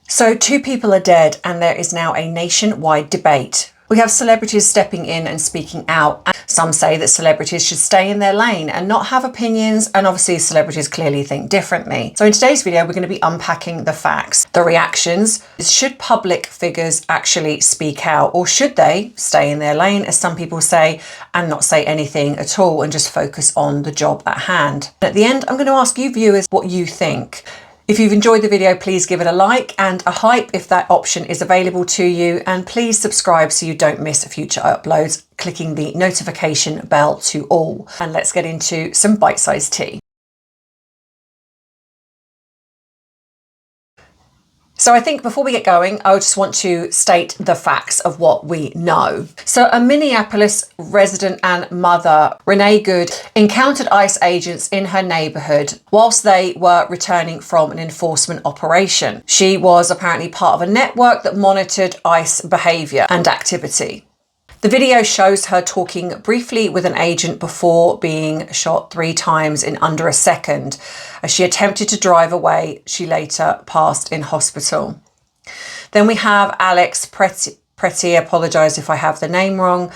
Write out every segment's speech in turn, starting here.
So 2 people are dead and there is now a nationwide debate. We have celebrities stepping in and speaking out. Some say that celebrities should stay in their lane and not have opinions, and obviously celebrities clearly think differently. So in today's video, we're going to be unpacking the facts, the reactions. Should public figures actually speak out, or should they stay in their lane, as some people say, and not say anything at all and just focus on the job at hand? At the end, I'm going to ask you viewers what you think. If you've enjoyed the video, please give it a like and a hype if that option is available to you. And please subscribe so you don't miss future uploads, clicking the notification bell to all. And let's get into some bite-sized tea. So I think before we get going, I just want to state the facts of what we know. So a Minneapolis resident and mother, Renee Good, encountered ICE agents in her neighborhood whilst they were returning from an enforcement operation. She was apparently part of a network that monitored ICE behavior and activity. The video shows her talking briefly with an agent before being shot 3 times in under a second. As she attempted to drive away, she later passed in hospital. Then we have Alex Pretty, apologise if I have the name wrong,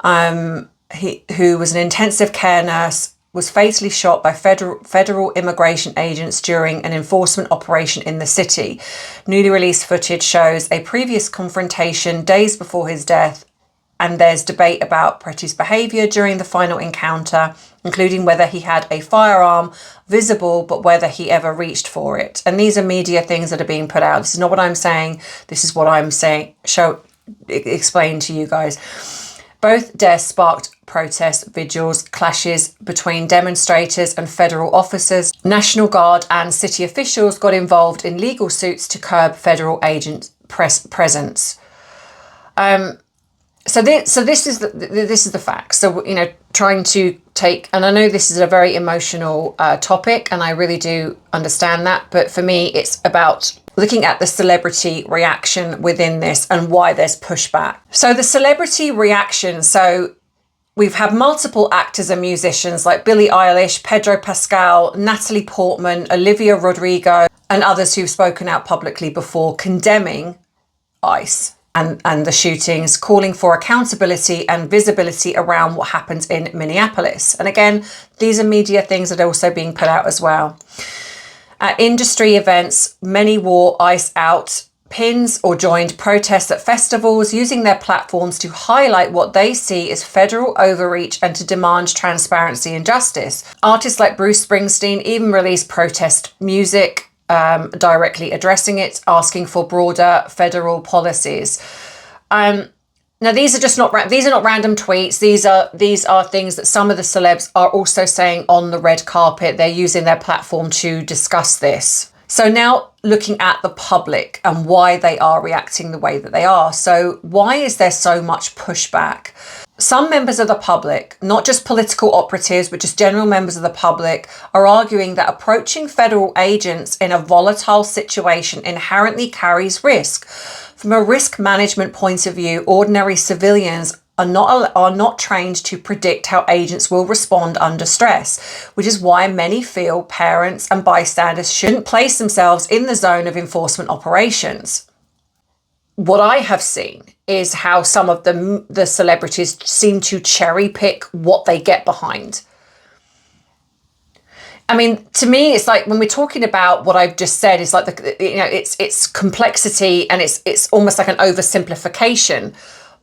who was an intensive care nurse, was fatally shot by federal immigration agents during an enforcement operation in the city. Newly released footage shows a previous confrontation days before his death, and there's debate about Pretty's behaviour during the final encounter, including whether he had a firearm visible, but whether he ever reached for it. And these are media things that are being put out. This is not what I'm saying. This is what I'm saying, explain to you guys. Both deaths sparked protests, vigils, clashes between demonstrators and federal officers. National Guard and city officials got involved in legal suits to curb federal agent presence. So this is the facts. So, you know, trying to take, and I know this is a very emotional topic, and I really do understand that. But for me, it's about looking at the celebrity reaction within this and why there's pushback. So the celebrity reaction. So we've had multiple actors and musicians like Billie Eilish, Pedro Pascal, Natalie Portman, Olivia Rodrigo, and others who've spoken out publicly before condemning ICE and the shootings, calling for accountability and visibility around what happened in Minneapolis. And again, these are media things that are also being put out as well. At industry events, many wore ICE out pins or joined protests at festivals, using their platforms to highlight what they see as federal overreach and to demand transparency and justice. Artists like Bruce Springsteen even released protest music, directly addressing it, asking for broader federal policies. Now these are just not random tweets. These are things that some of the celebs are also saying on the red carpet. They're using their platform to discuss this. So now looking at the public and why they are reacting the way that they are. So why is there so much pushback? Some members of the public, not just political operatives, but just general members of the public, are arguing that approaching federal agents in a volatile situation inherently carries risk. From a risk management point of view, ordinary civilians are not trained to predict how agents will respond under stress, which is why many feel parents and bystanders shouldn't place themselves in the zone of enforcement operations. What I have seen is how some of the celebrities seem to cherry pick what they get behind. I mean, to me, it's like when we're talking about what I've just said, it's like it's complexity, and it's almost like an oversimplification.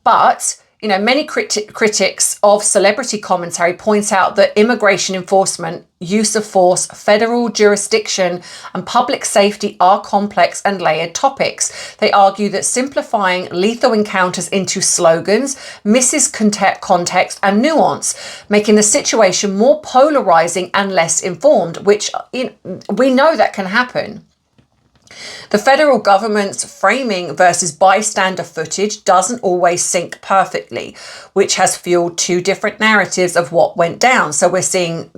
But you know, many critics of celebrity commentary point out that immigration enforcement, use of force, federal jurisdiction, and public safety are complex and layered topics. They argue that simplifying lethal encounters into slogans misses context and nuance, making the situation more polarizing and less informed, which we know that can happen. The federal government's framing versus bystander footage doesn't always sync perfectly, which has fueled 2 different narratives of what went down. So we're seeing,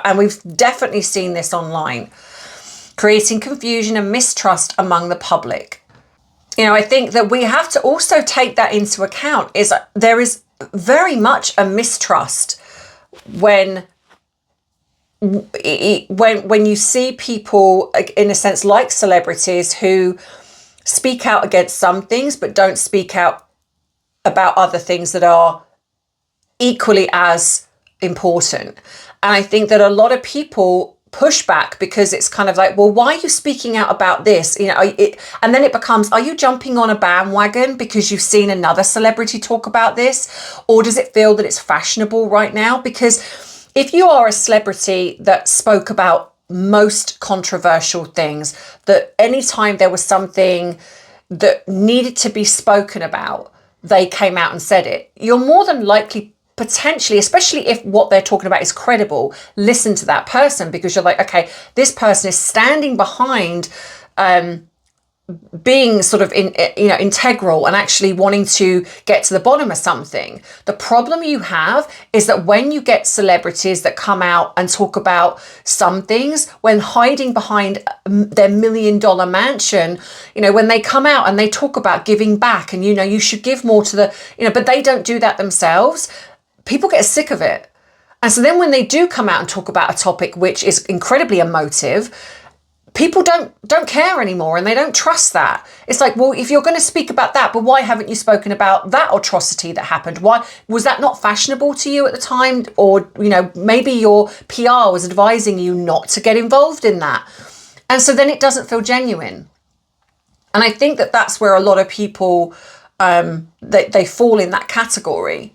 and we've definitely seen this online, creating confusion and mistrust among the public. You know, I think that we have to also take that into account. There is very much a mistrust when you see people, in a sense, like celebrities who speak out against some things, but don't speak out about other things that are equally as important. And I think that a lot of people push back because it's kind of like, well, why are you speaking out about this? You know, and then it becomes, are you jumping on a bandwagon because you've seen another celebrity talk about this? Or does it feel that it's fashionable right now? Because if you are a celebrity that spoke about most controversial things, that anytime there was something that needed to be spoken about, they came out and said it, you're more than likely, potentially, especially if what they're talking about is credible, listen to that person, because you're like, okay, this person is standing behind being sort of integral and actually wanting to get to the bottom of something. The problem you have is that when you get celebrities that come out and talk about some things when hiding behind their $1 million mansion, when they come out and they talk about giving back and you should give more to the, but they don't do that themselves, people get sick of it. And so then when they do come out and talk about a topic which is incredibly emotive, people don't care anymore and they don't trust that. It's like, well, if you're going to speak about that, but why haven't you spoken about that atrocity that happened? Why was that not fashionable to you at the time? Or, maybe your PR was advising you not to get involved in that. And so then it doesn't feel genuine. And I think that that's where a lot of people, they fall in that category.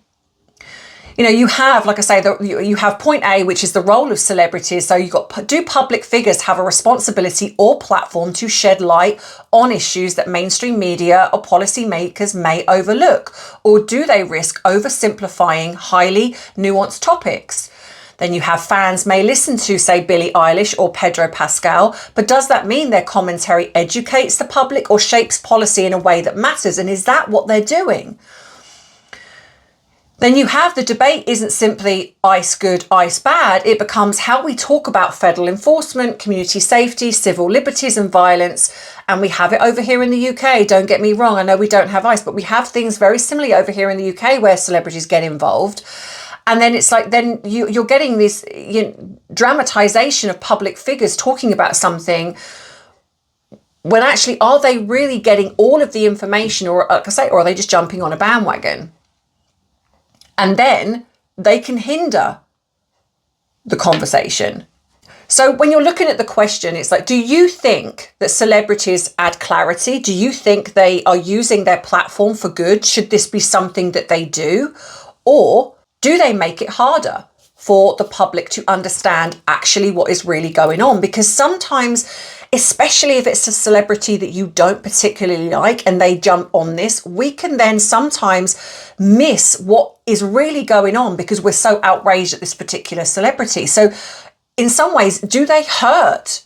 You have, like I say, you have point A, which is the role of celebrities. So do public figures have a responsibility or platform to shed light on issues that mainstream media or policymakers may overlook? Or do they risk oversimplifying highly nuanced topics? Then you have fans may listen to, say, Billie Eilish or Pedro Pascal, but does that mean their commentary educates the public or shapes policy in a way that matters? And is that what they're doing? Then you have the debate isn't simply ICE good, ICE bad. It becomes how we talk about federal enforcement, community safety, civil liberties and violence. And we have it over here in the UK. Don't get me wrong. I know we don't have ICE, but we have things very similarly over here in the UK where celebrities get involved. And then it's like, then you're getting this dramatization of public figures talking about something when actually, are they really getting all of the information, or like I say, or are they just jumping on a bandwagon? And then they can hinder the conversation. So when you're looking at the question, it's like, do you think that celebrities add clarity? Do you think they are using their platform for good? Should this be something that they do? Or do they make it harder for the public to understand actually what is really going on? Because sometimes, especially if it's a celebrity that you don't particularly like and they jump on this, we can then sometimes miss what is really going on because we're so outraged at this particular celebrity. So in some ways, do they hurt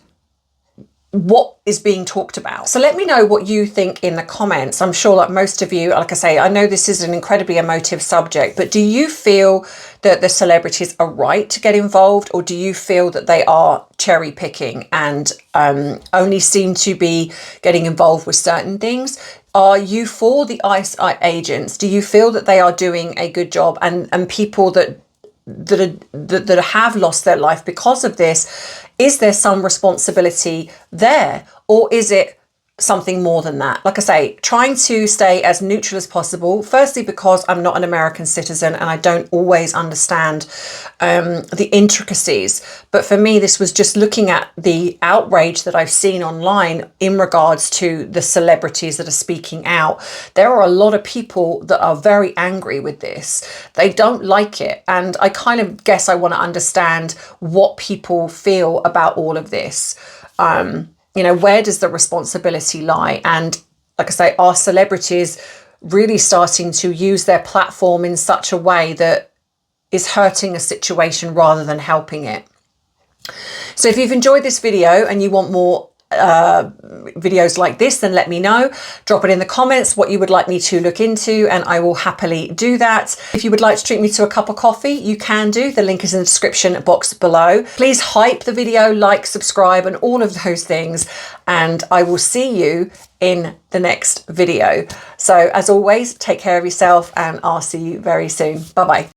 what is being talked about? So let me know what you think in the comments. I'm sure like most of you, like I say, I know this is an incredibly emotive subject, but do you feel that the celebrities are right to get involved, or do you feel that they are cherry picking and only seem to be getting involved with certain things? Are you for the ICE agents? Do you feel that they are doing a good job, and people that have lost their life because of this, is there some responsibility there, or is it something more than that? Like I say, trying to stay as neutral as possible, firstly because I'm not an American citizen and I don't always understand the intricacies, but for me this was just looking at the outrage that I've seen online in regards to the celebrities that are speaking out. There are a lot of people that are very angry with this. They don't like it, and I kind of guess I want to understand what people feel about all of this. Where does the responsibility lie? And like I say, are celebrities really starting to use their platform in such a way that is hurting a situation rather than helping it? So if you've enjoyed this video and you want more videos like this, then let me know. Drop it in the comments what you would like me to look into, and I will happily do that. If you would like to treat me to a cup of coffee, you can do. The link is in the description box below. Please hype the video, like, subscribe, and all of those things, and I will see you in the next video. So as always, take care of yourself, and I'll see you very soon. Bye bye.